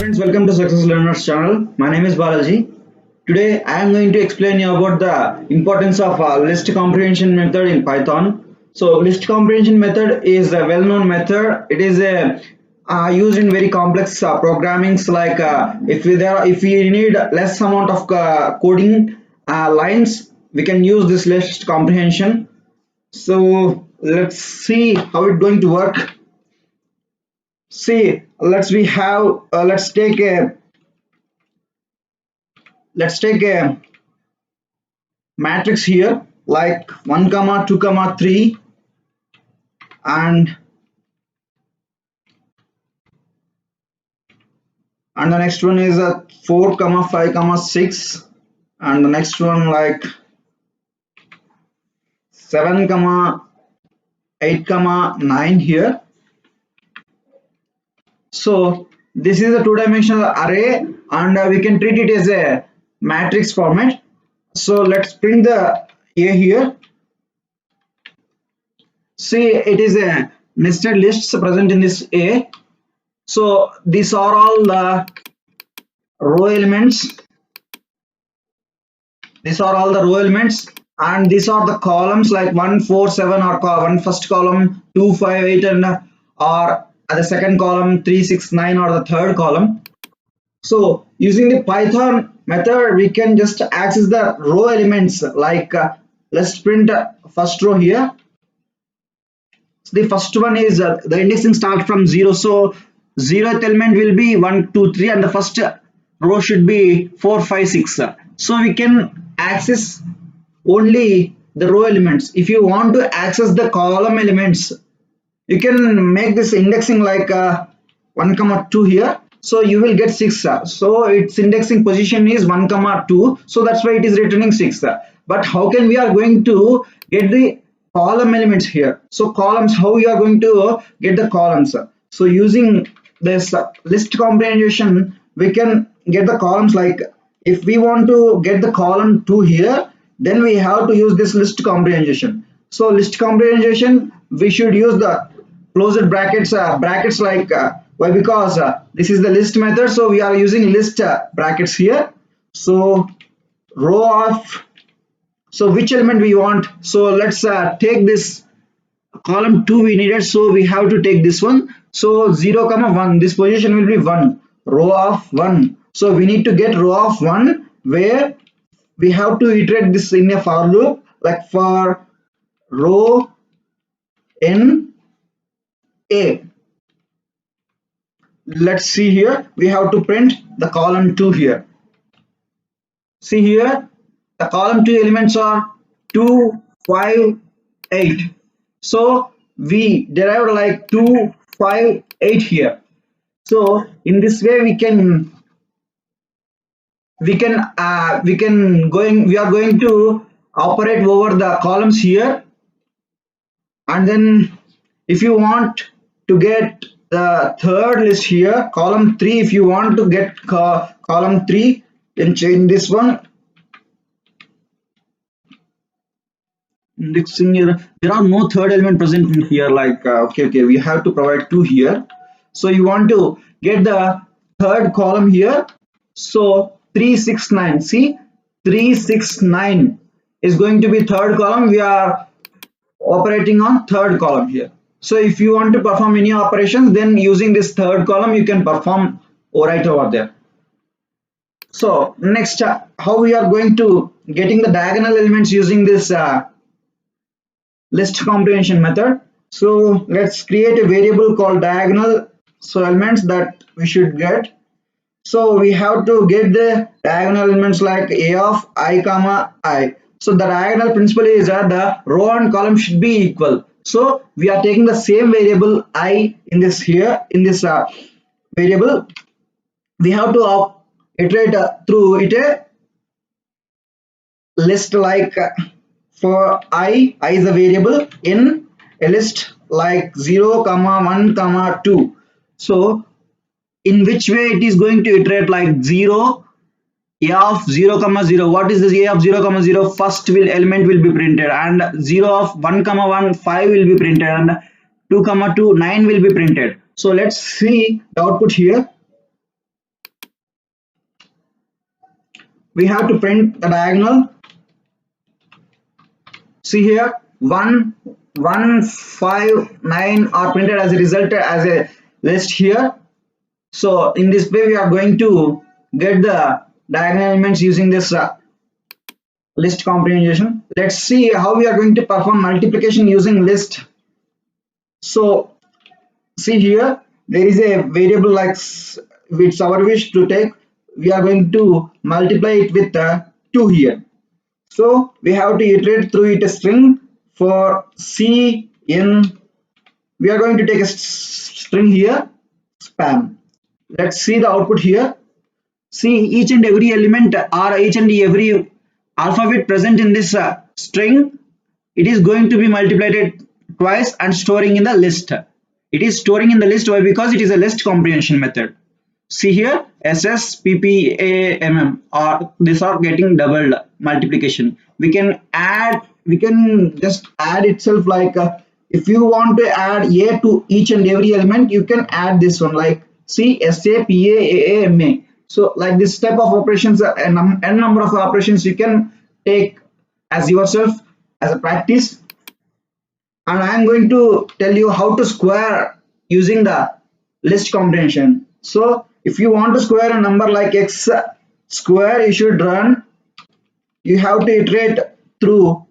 Friends, welcome to Success Learners channel. My name is Balaji. Today I am going to explain you about the importance of list comprehension method in Python. So list comprehension method is a well-known method. It is a used in very complex programmings like if we need less amount of coding lines, we can use this list comprehension. So let's see how it's going to work. See, let's take a matrix here like 1 comma 2 comma 3 and the next one is a 4 comma 5 comma 6 and the next one like 7 comma 8 comma 9 here. So this is a two-dimensional array and we can treat it as a matrix format. So let's print the A here. See, it is a nested lists present in this A. So these are all the row elements. These are all the row elements and these are the columns like 1 4 7 or one first column, 2 5 8 and or the second column, 3 6 9 or the third column. So using the Python method we can just access the row elements like let's print first row here. So the first one is the indexing starts from 0, so 0th element will be 1 2 3 and the first row should be 4 5 6. So we can access only the row elements. If you want to access the column elements, you can make this indexing like 1 comma 2 here, so you will get 6. So its indexing position is 1 comma 2, so that's why it is returning 6. But how can we are going to get the column elements here? So columns, how you are going to get the columns? So using this list comprehension we can get the columns. Like if we want to get the column 2 here, then we have to use this list comprehension. So list comprehension we should use the closed brackets like why? Because this is the list method, so we are using list brackets here. So row of, so which element we want? So let's take this column 2 we needed, so we have to take this one. So 0 comma 1, this position will be 1, row of 1. So we need to get row of 1 where we have to iterate this in a for loop, like for row in A. Let's see here, we have to print the column 2 here. See here, the column 2 elements are 2 5 8. So we derived like 2 5 8 here. So in this way we are going to operate over the columns here. And then if you want to get the third list here, column 3, if you want to get column 3, then change this one indexing here. There are no third element present in here, like okay, we have to provide 2 here. So you want to get the third column here. So 3 6 9, see, 3 6 9 is going to be third column. We are operating on third column here. So if you want to perform any operations, then using this third column you can perform right over there. So next, how we are going to getting the diagonal elements using this list comprehension method. So let's create a variable called diagonal, so elements that we should get. So we have to get the diagonal elements like a of I comma I. So the diagonal principle is that the row and column should be equal. So we are taking the same variable I in this here, in this variable. We have to iterate through it a list like for I is a variable in a list like 0 comma 1 comma 2. So in which way it is going to iterate like 0 a of 0 comma 0. What is this a of 0 comma 0? First element will be printed, and 0 of 1 comma 1 5 will be printed, and 2 comma 2 9 will be printed. So let's see the output here. we have to print the diagonal. See here, 1 1 5 9 are printed as a result as a list here. So in this way we are going to get the diagonal elements using this list comprehension. Let's see how we are going to perform multiplication using list. So see here, there is a variable like which our wish to take. We are going to multiply it with 2 here. So we have to iterate through it a string for C in. We are going to take a string here, span. Let's see the output here. See, each and every element or each and every alphabet present in this string, it is going to be multiplied twice and storing in the list. It is storing in the list. Why? Because it is a list comprehension method. See here, SS, PP, A, MM are these are getting doubled multiplication. We can add, we can just add itself like if you want to add A to each and every element, you can add this one like C, SA, PA, AA, MA. So like this type of operations, n number of operations you can take as yourself as a practice. And I am going to tell you how to square using the list comprehension. So if you want to square a number like x square, you should run. You have to iterate through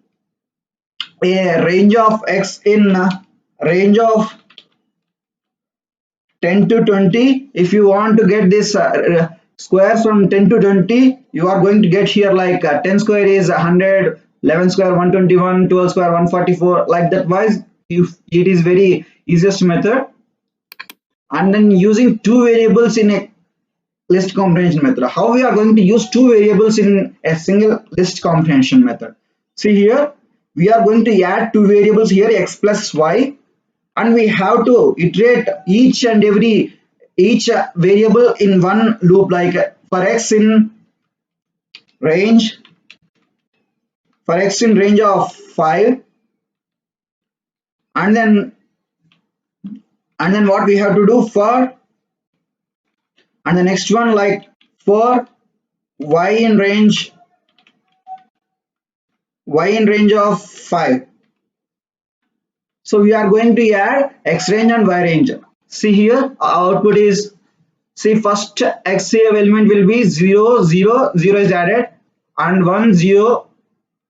a range of x in range of 10 to 20. If you want to get this squares from 10 to 20, you are going to get here like 10 square is 100, 11 square 121, 12 square 144, like that wise. It is very easiest method. And then using two variables in a list comprehension method. How we are going to use two variables in a single list comprehension method? See here, we are going to add two variables here, x plus y, and we have to iterate each and every variable in one loop, like for x in range of 5, and then what we have to do for, and the next one like for y in range of 5. So we are going to add x range and y range. See here, our output is, see, first x element will be 0 0 0 is added, and 1 0.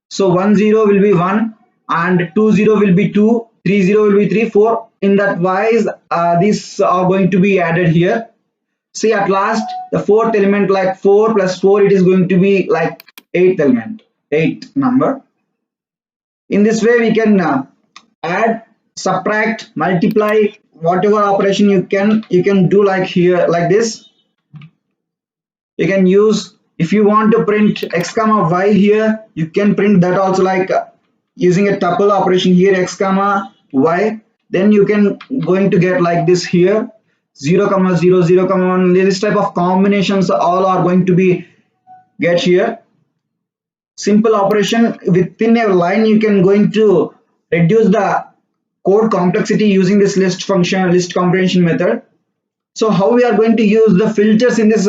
So 1 0 will be 1, and 2 0 will be 2, 3 0 will be 3, 4. In that wise, these are going to be added here. See, at last the fourth element like 4 plus 4, it is going to be like 8th element, 8 number. In this way we can add, subtract, multiply, whatever operation you can do like here, like this. You can use, if you want to print x comma y here, you can print that also, like using a tuple operation here, x comma y. Then you can going to get like this here, 0 comma 0 0 comma 1. This type of combinations all are going to be get here. Simple operation within a line, you can going to reduce the code complexity using this list function, list comprehension method. So how we are going to use the filters in this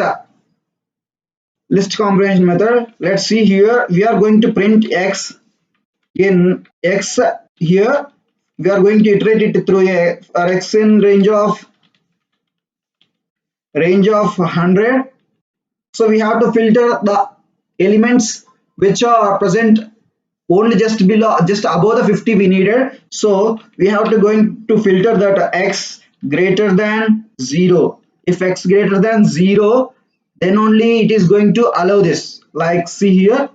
list comprehension method? Let's see here. We are going to print x in x here. We are going to iterate it through a x in range of 100. So we have to filter the elements which are present only just below, just above the 50 we needed. So we have to going to filter that x greater than 0. If x greater than 0, then only it is going to allow this. Like see here,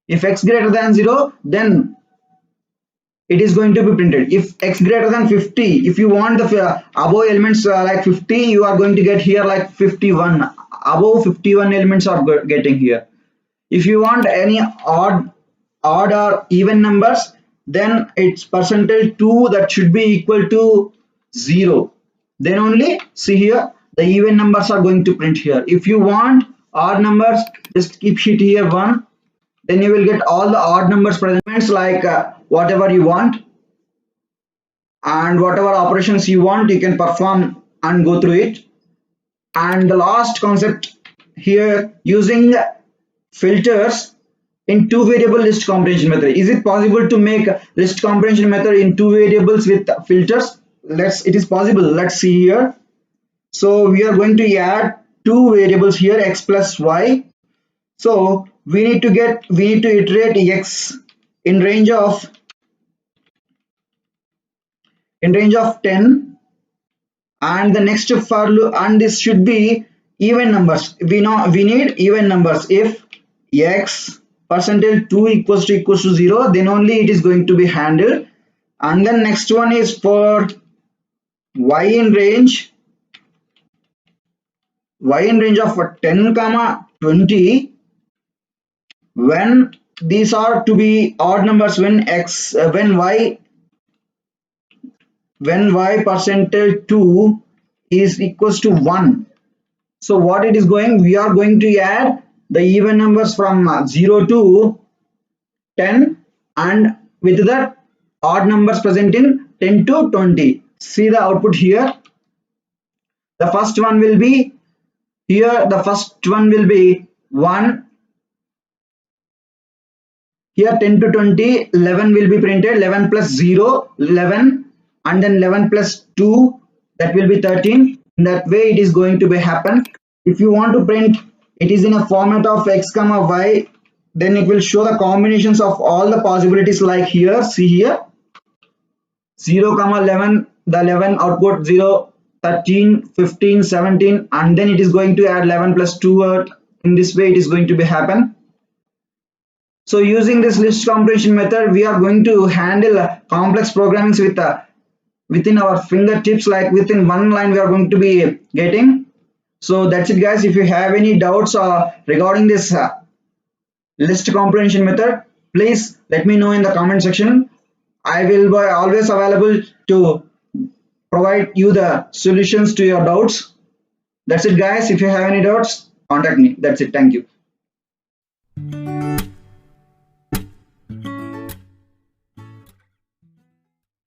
if x greater than 0, then it is going to be printed. If x greater than 50, if you want the above elements like 50, you are going to get here like 51. Above 51 elements are getting here. If you want any odd or even numbers, then it's percentage 2 that should be equal to 0. Then only see here the even numbers are going to print here. If you want odd numbers, just keep it here 1. Then you will get all the odd numbers present, like whatever you want. and whatever operations you want you can perform and go through it. And the last concept here, using filters in two variable list comprehension method. Is it possible to make list comprehension method in two variables with filters? It is possible. Let's see here. So we are going to add two variables here, x plus y. So we need to iterate x in range of 10, and the next for loop, and this should be even numbers. We need even numbers. If x percentage 2 equals to 0, then only it is going to be handled. And then next one is for y in range of 10 comma 20, when these are to be odd numbers, when y percentage 2 is equals to 1. So what it is going, we are going to add the even numbers from 0 to 10, and with the odd numbers present in 10 to 20. See the output here. The first one will be here, the first one will be 1. Here 10 to 20, 11 will be printed, 11 plus 0, 11, and then 11 plus 2, that will be 13. In that way it is going to be happen. If you want to print it is in a format of x comma y, then it will show the combinations of all the possibilities, like here, see here, 0 comma 11, the 11 output 0, 13, 15, 17, and then it is going to add 11 plus 2. In this way it is going to be happen. So using this list comprehension method, we are going to handle complex programming with within our fingertips, like within one line we are going to be getting. So that's it guys. If you have any doubts regarding this list comprehension method, please let me know in the comment section. I will be always available to provide you the solutions to your doubts. That's it guys. If you have any doubts, contact me. That's it. Thank you.